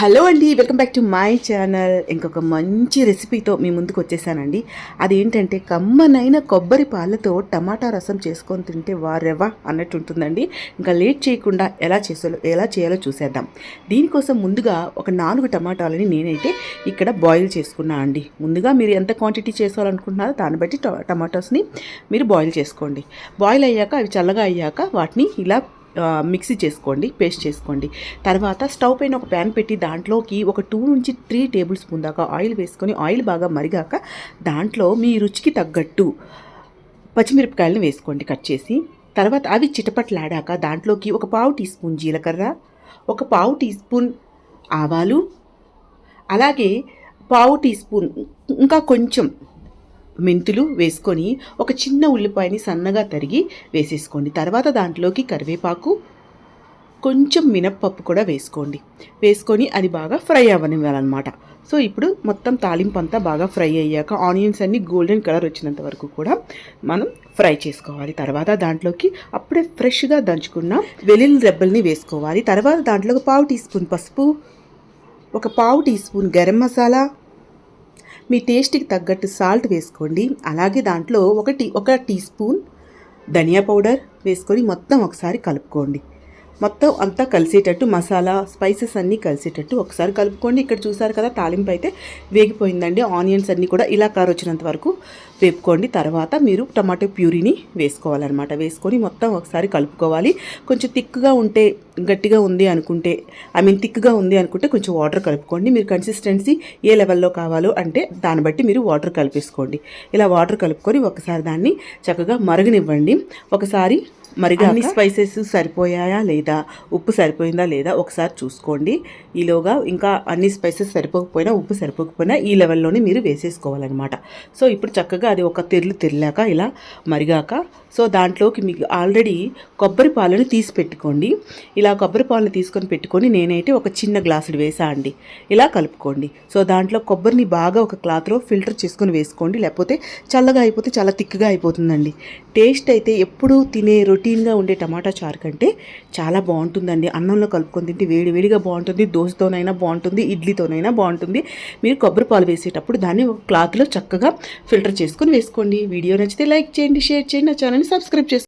Hello అండి, welcome back to my channel. ఇంకొక మంచి రెసిపీతో మీ ముందుకు వచ్చేసానండి. అదేంటంటే కమ్మనైన కొబ్బరి పాలతో టమాటా రసం చేసుకొని తింటే వారెవా అన్నట్టు ఉంటుందండి. ఇంకా లేట్ చేయకుండా ఎలా చేయాలో చూసేద్దాం. దీనికోసం ముందుగా ఒక 4 టమాటాలని నేనైతే ఇక్కడ బాయిల్ చేసుకున్నా అండి. ముందుగా మీరు ఎంత క్వాంటిటీ చేసుకోవాలనుకుంటున్నారో దాన్ని బట్టి టమాటోస్ని మీరు బాయిల్ చేసుకోండి. బాయిల్ అయ్యాక అవి చల్లగా అయ్యాక వాటిని ఇలా మిక్సీ చేసుకోండి, పేస్ట్ చేసుకోండి. తర్వాత స్టవ్ పైన ఒక ప్యాన్ పెట్టి దాంట్లోకి ఒక 2 నుంచి 3 టేబుల్ స్పూన్ దాకా ఆయిల్ వేసుకొని ఆయిల్ బాగా మరిగాక దాంట్లో మీ రుచికి తగ్గట్టు పచ్చిమిరపకాయలను వేసుకోండి కట్ చేసి. తర్వాత అవి చిటపట్లాడాక దాంట్లోకి ఒక 1/2 టీ స్పూన్ జీలకర్ర, ఒక 1/2 టీ స్పూన్ ఆవాలు, అలాగే 1/2 టీ స్పూన్ ఇంకా కొంచెం మెంతులు వేసుకొని ఒక చిన్న ఉల్లిపాయని సన్నగా తరిగి వేసేసుకోండి. తర్వాత దాంట్లోకి కరివేపాకు, కొంచెం మినప్పప్పు కూడా వేసుకొని అది బాగా ఫ్రై అవ్వనివ్వాలన్నమాట. సో ఇప్పుడు మొత్తం తాలింపు అంతా బాగా ఫ్రై అయ్యాక ఆనియన్స్ అన్ని గోల్డెన్ కలర్ వచ్చినంత వరకు కూడా మనం ఫ్రై చేసుకోవాలి. తర్వాత దాంట్లోకి అప్పుడే ఫ్రెష్గా దంచుకున్న వెల్లుల్లి రెబ్బల్ని వేసుకోవాలి. తర్వాత దాంట్లోకి 1/2 టీ స్పూన్ పసుపు, ఒక 1/2 టీ స్పూన్ గరం మసాలా, మీ టేస్ట్కి తగ్గట్టు సాల్ట్ వేసుకోండి. అలాగే దాంట్లో ఒక టీ స్పూన్ ధనియా పౌడర్ వేసుకొని మొత్తం ఒకసారి కలుపుకోండి. మొత్తం అంతా కలిసేటట్టు మసాలా స్పైసెస్ అన్నీ కలిసేటట్టు ఒకసారి కలుపుకోండి. ఇక్కడ చూసారు కదా తాలింపు అయితే వేగిపోయిందండి. ఆనియన్స్ అన్నీ కూడా ఇలా కలర్ వచ్చినంత వరకు వేపుకోండి. తర్వాత మీరు టమాటో ప్యూరీని వేసుకోవాలన్నమాట. వేసుకొని మొత్తం ఒకసారి కలుపుకోవాలి. కొంచెం థిక్గా ఉంటే, గట్టిగా ఉంది అనుకుంటే, థిక్గా ఉంది అనుకుంటే కొంచెం వాటర్ కలుపుకోండి. మీరు కన్సిస్టెన్సీ ఏ లెవెల్లో కావాలో అంటే దాన్ని బట్టి మీరు వాటర్ కలిపేసుకోండి. ఇలా వాటర్ కలుపుకొని ఒకసారి దాన్ని చక్కగా మరగనివ్వండి. ఒకసారి మరిగా అన్ని స్పైసెస్ సరిపోయాయా లేదా, ఉప్పు సరిపోయిందా లేదా ఒకసారి చూసుకోండి. ఈలోగా ఇంకా అన్ని స్పైసెస్ సరిపోకపోయినా, ఉప్పు సరిపోకపోయినా ఈ లెవెల్లోనే మీరు వేసేసుకోవాలన్నమాట. సో ఇప్పుడు చక్కగా అది ఒక తెరిలాక ఇలా మరిగాక సో దాంట్లోకి మీకు ఆల్రెడీ కొబ్బరి పాలను తీసి పెట్టుకోండి. ఇలా కొబ్బరి పాలను తీసుకొని పెట్టుకొని నేనైతే ఒక చిన్న గ్లాసుడు వేసా అండి. ఇలా కలుపుకోండి. సో దాంట్లో కొబ్బరిని బాగా ఒక క్లాత్లో ఫిల్టర్ చేసుకొని వేసుకోండి. లేకపోతే చల్లగా అయిపోతే చాలా థిక్గా అయిపోతుందండి. టేస్ట్ అయితే ఎప్పుడూ తినే రొటీన్గా ఉండే టమాటా చారు కంటే చాలా బాగుంటుందండి. అన్నంలో కలుపుకొని తింటే వేడివేడిగా బాగుంటుంది, దోశతోనైనా బాగుంటుంది, ఇడ్లీతోనైనా బాగుంటుంది. మీరు కొబ్బరి పాలు వేసేటప్పుడు దాన్ని ఒక క్లాత్లో చక్కగా ఫిల్టర్ చేసుకొని వేసుకోండి. వీడియో నచ్చితే లైక్ చేయండి, షేర్ చేయండి, నా ఛానల్ని సబ్స్క్రైబ్ చేసుకోండి.